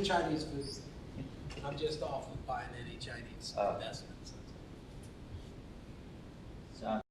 Chinese food. I'm just off of buying any Chinese investments. So,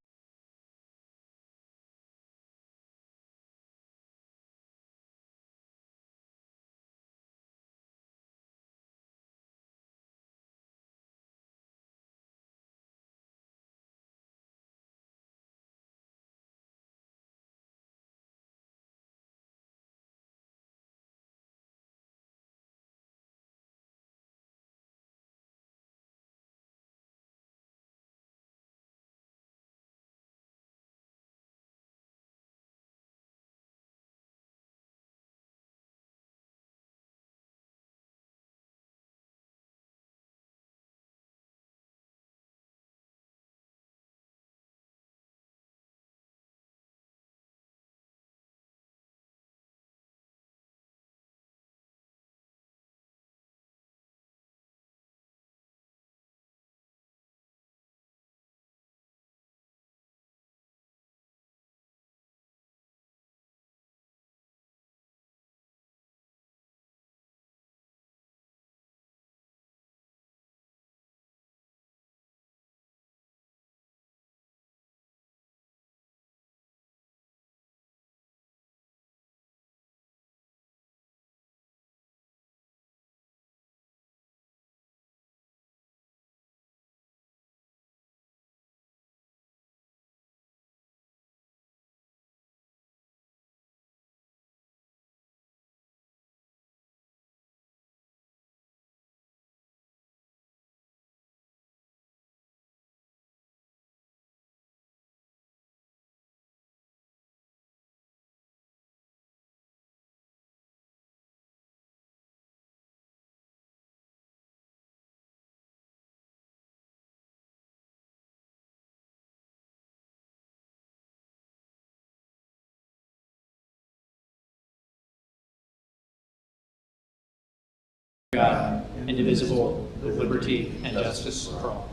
God, indivisible, with liberty and justice for all.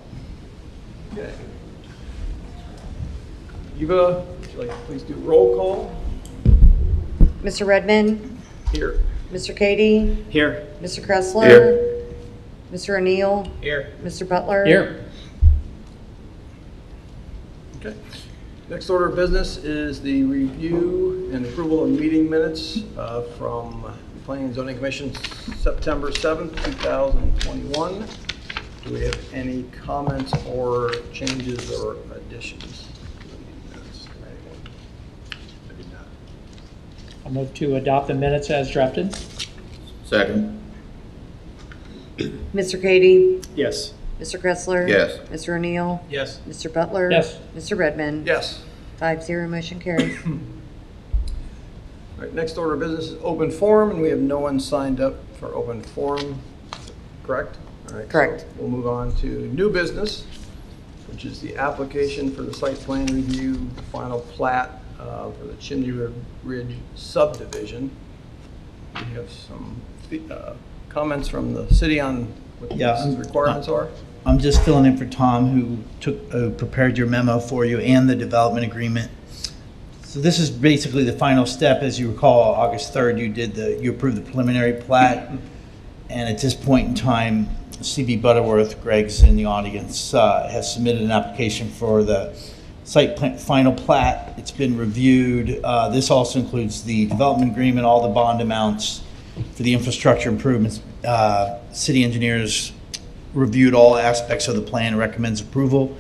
Okay. Eva, would you like to please do roll call? Mr. Redmond, Here. Mr. Cady, Here. Mr. Kressler, Here. Mr. O'Neill, Here. Mr. Butler. Here. Okay. Next order of business is the review and approval of meeting minutes from Planning and Zoning Commission, September 7th, 2021. Do we have any comments or changes or additions to the meeting minutes? I did not. I'll move to adopt the minutes as drafted. Second. Mr. Cady, Yes. Mr. Kressler. Yes. Mr. O'Neill, Yes. Mr. Butler. Yes. Mr. Redmond. Yes. 5-0, motion carries. All right, next order of business is open forum, and we have no one signed up for open forum, correct? All right, so Correct. we'll move on to new business, which is the application for the site plan review, final plat for the Chimney Ridge subdivision. We have some comments from the city on what the requirements are. I'm just filling in for Tom, who prepared your memo for you and the development agreement. So this is basically the final step. As you recall, August 3rd, you approved the preliminary plat. And at this point in time, C.B. Butterworth, Greg's in the audience, has submitted an application for the site plan, final plat. It's been reviewed. This also includes the development agreement, all the bond amounts for the infrastructure improvements. City engineers reviewed all aspects of the plan, recommends approval.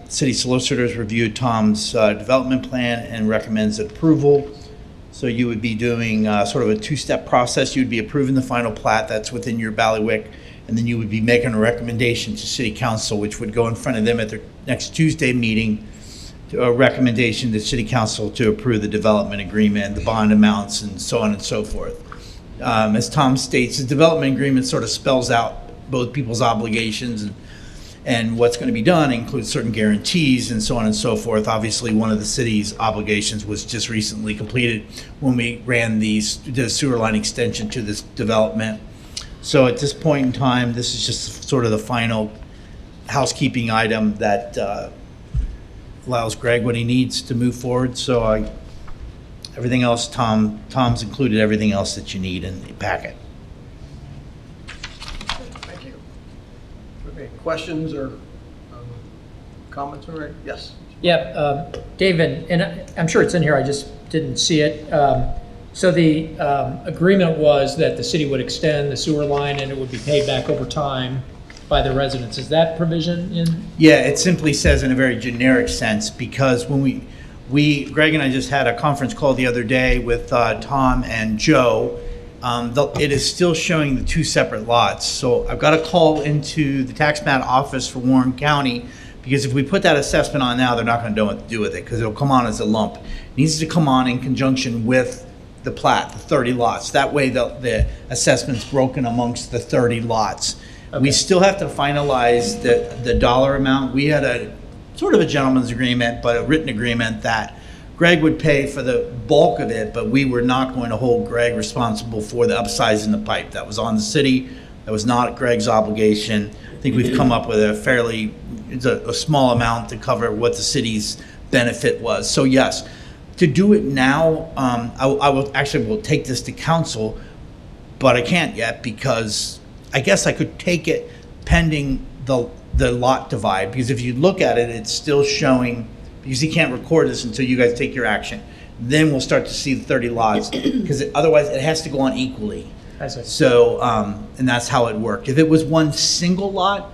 City solicitors reviewed Tom's development plan and recommends approval. So you would be doing sort of a two-step process. You'd be approving the final plat that's within your bailiwick, and then you would be making a recommendation to City Council, which would go in front of them at their next Tuesday meeting, to a recommendation to City Council to approve the development agreement, the bond amounts, and so on and so forth. As Tom states, the development agreement sort of spells out both people's obligations and what's going to be done, includes certain guarantees and so on and so forth. Obviously, one of the city's obligations was just recently completed when we ran the sewer line extension to this development. So at this point in time, this is just sort of the final housekeeping item that allows Greg what he needs to move forward. So everything else, Tom's included everything else that you need in the packet. questions or comments? All right. Yes. Yeah, David, and I'm sure it's in here, I just didn't see it. So the agreement was that the city would extend the sewer line and it would be paid back over time by the residents. Is that provision in? Yeah, it simply says in a very generic sense, because when Greg and I just had a conference call the other day with Tom and Joe. It is still showing the 2 separate lots. So I've got to call into the tax map office for Warren County, because if we put that assessment on now, they're not going to know what to do with it, because it'll come on as a lump. It needs to come on in conjunction with the plat, the 30 lots. That way the assessment's broken amongst the 30 lots. Okay. We still have to finalize the dollar amount. We had a sort of a gentleman's agreement, but a written agreement that Greg would pay for the bulk of it, but we were not going to hold Greg responsible for the upsize in the pipe. That was on the city. That was not Greg's obligation. I think we've come up with a small amount to cover what the city's benefit was. So yes, to do it now, I will take this to council, but I can't yet, because I guess I could take it pending the lot divide, because if you look at it, it's still showing, because he can't record this until you guys take your action. Then we'll start to see the 30 lots, because otherwise it has to go on equally. I see. So, and that's how it worked. If it was one single lot,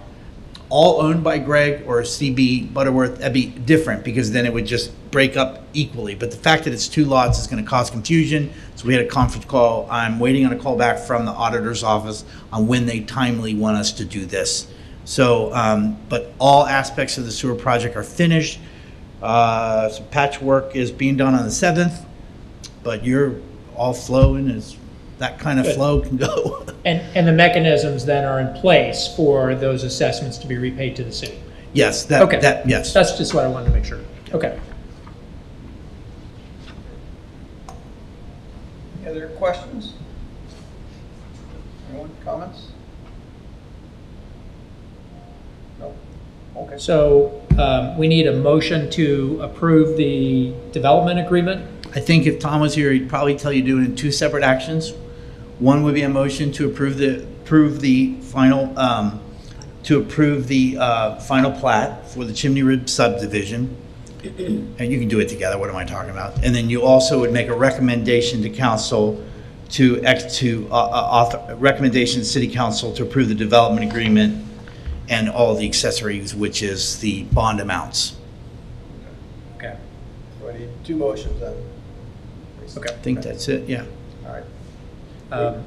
all owned by Greg or CB Butterworth, that'd be different, because then it would just break up equally. But the fact that it's 2 lots is going to cause confusion. So we had a conference call. I'm waiting on a call back from the auditor's office on when they timely want us to do this. So, but all aspects of the sewer project are finished. Some patchwork is being done on the 7th, but you're all flowing as that kind of Good. flow can go. And the mechanisms then are in place for those assessments to be repaid to the city? Yes, Okay. yes. That's just what I wanted to make sure. Okay. Any other questions? Anyone, comments? No? Okay. So we need a motion to approve the development agreement. I think if Tom was here, he'd probably tell you to do it in 2 separate actions. One would be a motion to approve the final final plat for the Chimney Ridge subdivision. And you can do it together. What am I talking about? And then you also would make a recommendation to council recommendation to city council to approve the development agreement and all the accessories, which is the bond amounts. Okay. So I need 2 motions then. Okay. I think that's it, yeah. All right. Um,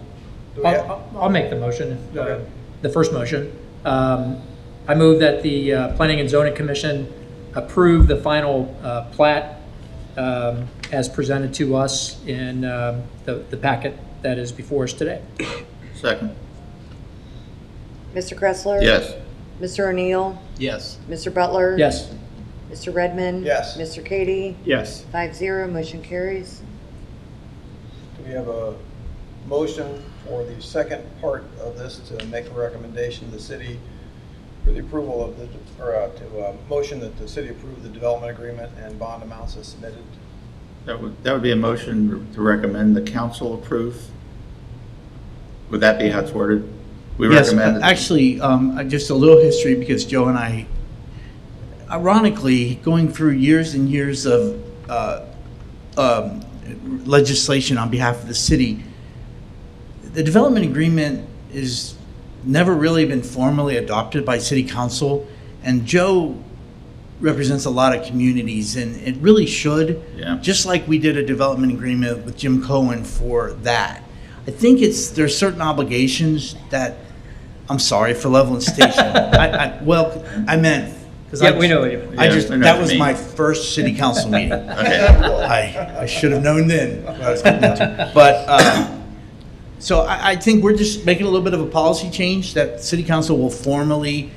Do we have- I'll make the motion, Okay. the first motion. I move that the Planning and Zoning Commission approve the final plat as presented to us in the packet that is before us today. Second. Mr. Kressler? Yes. Mr. O'Neill? Yes. Mr. Butler? Yes. Mr. Redmond? Yes. Mr. Katie? Yes. 5-0, motion carries. Do we have a motion for the second part of this to make a recommendation to the city for the approval of motion that the city approve the development agreement and bond amounts as submitted? That would be a motion to recommend the council approve. Would that be how it's worded? We Yes, recommend. actually, just a little history, because Joe and I, ironically, going through years and years of legislation on behalf of the city, the development agreement is never really been formally adopted by city council, and Joe represents a lot of communities, and it really should. Yeah. Just like we did a development agreement with Jim Cohen for that. I think there's certain obligations that, I'm sorry, for Level and Station. I meant, because Yeah, we know what you mean. I Yeah, just, we know that what was you my mean. first city council meeting. Okay. I should have known then what I was getting into. But, so I think we're just making a little bit of a policy change that city council will formally,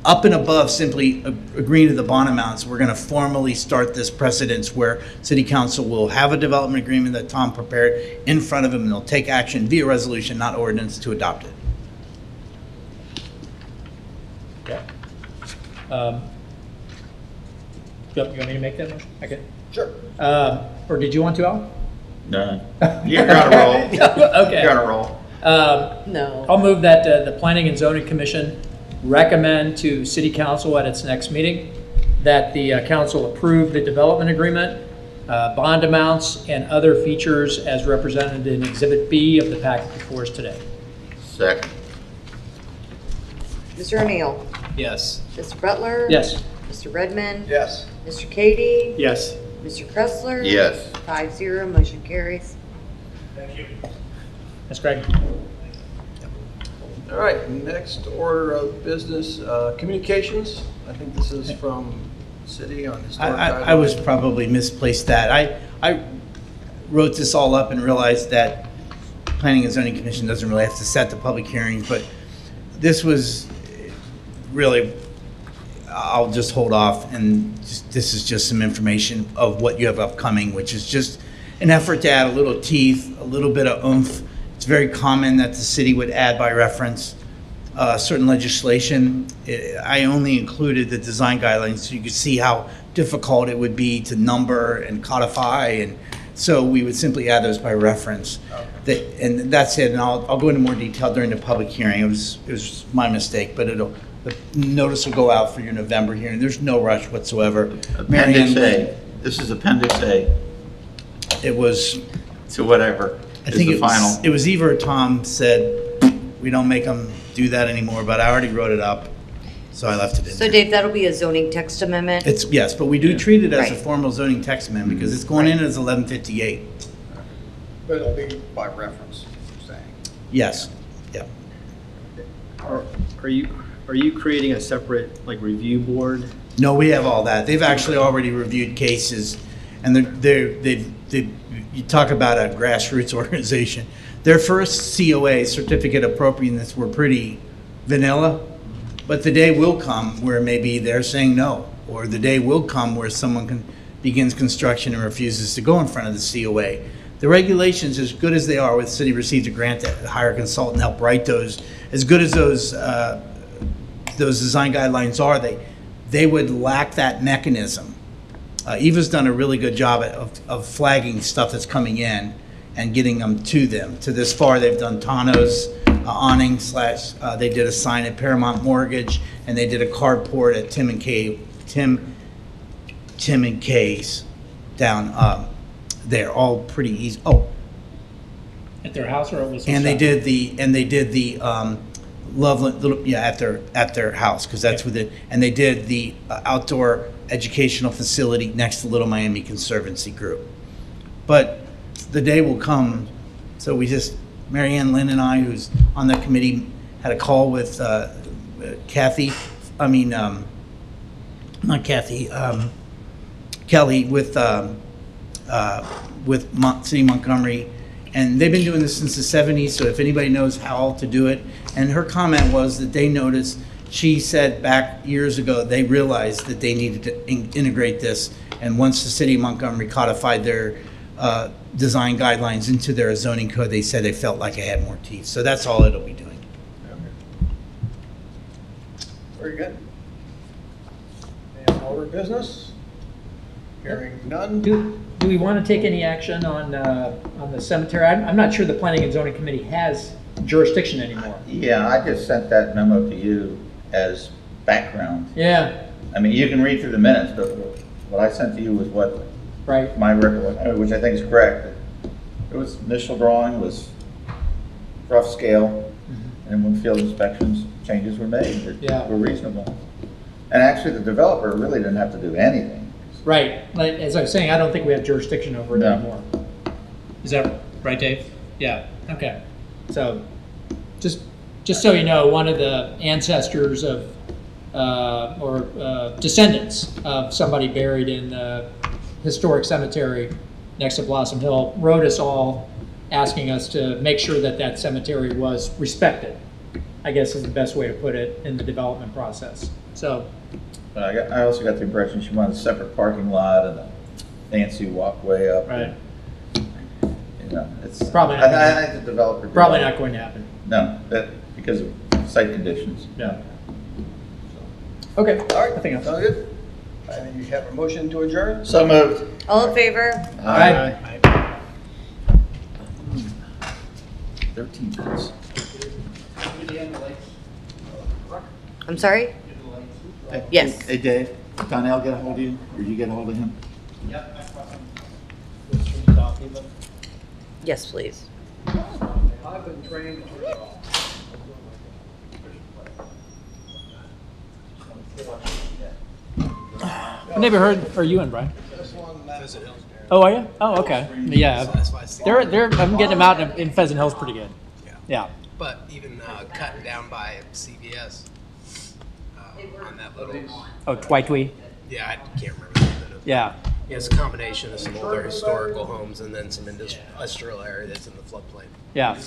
up and above simply agreeing to the bond amounts, we're gonna formally start this precedence where city council will have a development agreement that Tom prepared in front of him, and they'll take action via resolution, not ordinance, to adopt it. Okay. You want me to make that motion? Okay. Sure. Or did you want to, Al? No. You're on a roll. Okay. You're on a roll. No. I'll move that the Planning and Zoning Commission recommend to City Council at its next meeting that the council approve the development agreement, bond amounts, and other features as represented in Exhibit B of the packet before us today. Second. Mr. O'Neill? Yes. Mr. Butler? Yes. Mr. Redmond? Yes. Mr. Katie? Yes. Mr. Kressler? Yes. 5-0, motion carries. That's Greg. All right, next order of business, communications. I think this is from city on historic I was guidelines. probably misplaced that. I wrote this all up and realized that Planning and Zoning Commission doesn't really have to set the public hearings, but this was really, I'll just hold off, and this is just some information of what you have upcoming, which is just an effort to add a little teeth, a little bit of oomph. It's very common that the city would add by reference certain legislation. I only included the design guidelines so you could see how difficult it would be to number and codify, and so we would simply add those by reference. And that's it, and I'll go into more detail during the public hearing. It was my mistake, but the notice will go out for your November hearing. There's no rush whatsoever. Mary Appendix Ann, A. This is Appendix A it was, to whatever I is think the final. it was either Tom said, we don't make them do that anymore, but I already wrote it up, so I left it in So there. Dave, that'll be a zoning text amendment? It's, yes, but we do treat it as a Right. formal zoning text amendment because it's going in as 1158. But it'll be by reference, you're saying. Yes, yeah. Are you creating a separate, like, review board? No, we have all that. They've actually already reviewed cases, and you talk about a grassroots organization. Their first COA, certificate of appropriateness, were pretty vanilla, but the day will come where maybe they're saying no, or the day will come where someone begins construction and refuses to go in front of the COA. The regulations, as good as they are, with the city received a grant to hire a consultant to help write those, as good as those design guidelines are, they would lack that mechanism. Eva's done a really good job of flagging stuff that's coming in and getting them to them. To this far, they've done Tano's awning / they did a sign at Paramount Mortgage, and they did a carport at Tim and Kay's down there. All pretty easy. Oh, At their house, or it was? and they did the Loveland, at their house, because that's with it. And they did the outdoor educational facility next to Little Miami Conservancy Group. But the day will come, so Mary Ann Lynn and I, who's on the committee, had a call with Kelly with City Montgomery, and they've been doing this since the 70s, so if anybody knows how to do it. And her comment was that they noticed, she said back years ago, they realized that they needed to integrate this, and once the City of Montgomery codified their design guidelines into their zoning code, they said they felt like it had more teeth. So that's all it'll be doing. Very good. And order of business? Hearing none? Do we want to take any action on the cemetery? I'm not sure the Planning and Zoning Committee has jurisdiction anymore. Yeah, I just sent that memo to you as background. Yeah, I mean, you can read through the minutes, but what I sent to you was what right. my recollection, which I think is correct. It was, initial drawing was rough scale, and when field inspections, changes were made that Yeah. were reasonable. And actually, the developer really didn't have to do anything. Right, like, as I was saying, I don't think we have jurisdiction over it No. anymore. Is that right, Dave? Yeah, okay. So, just so you know, one of the ancestors of, descendants of somebody buried in the historic cemetery next to Blossom Hill wrote us all asking us to make sure that that cemetery was respected, I guess is the best way to put it, in the development process. So, I also got the impression she wanted a separate parking lot and a fancy walkway up. right, You know, it's Probably not gonna I think the developer. did probably that. not going to happen. No, because of site conditions. Yeah. Okay, All right, nothing else. sounds good. And you have a motion to adjourn? So moved. All in favor? Aye. 13 minutes. I'm sorry? Yes. Hey, Dave, did Donnell get a hold of you, or you get a hold of him? Yes, please. I've been trained to turn it off. What neighborhood are you in, Brian? This one, Pheasant Hills. Oh, are you? Oh, okay. Yeah. That's why I see. I'm getting them out in Pheasant Hills pretty good. Yeah. Yeah. But even cutting down by CVS on that little, Oh, Twytwee? yeah, I can't remember the name of it. Yeah. Yeah, it's a combination of some older historical homes and then some industrial area that's in the floodplain. Yeah.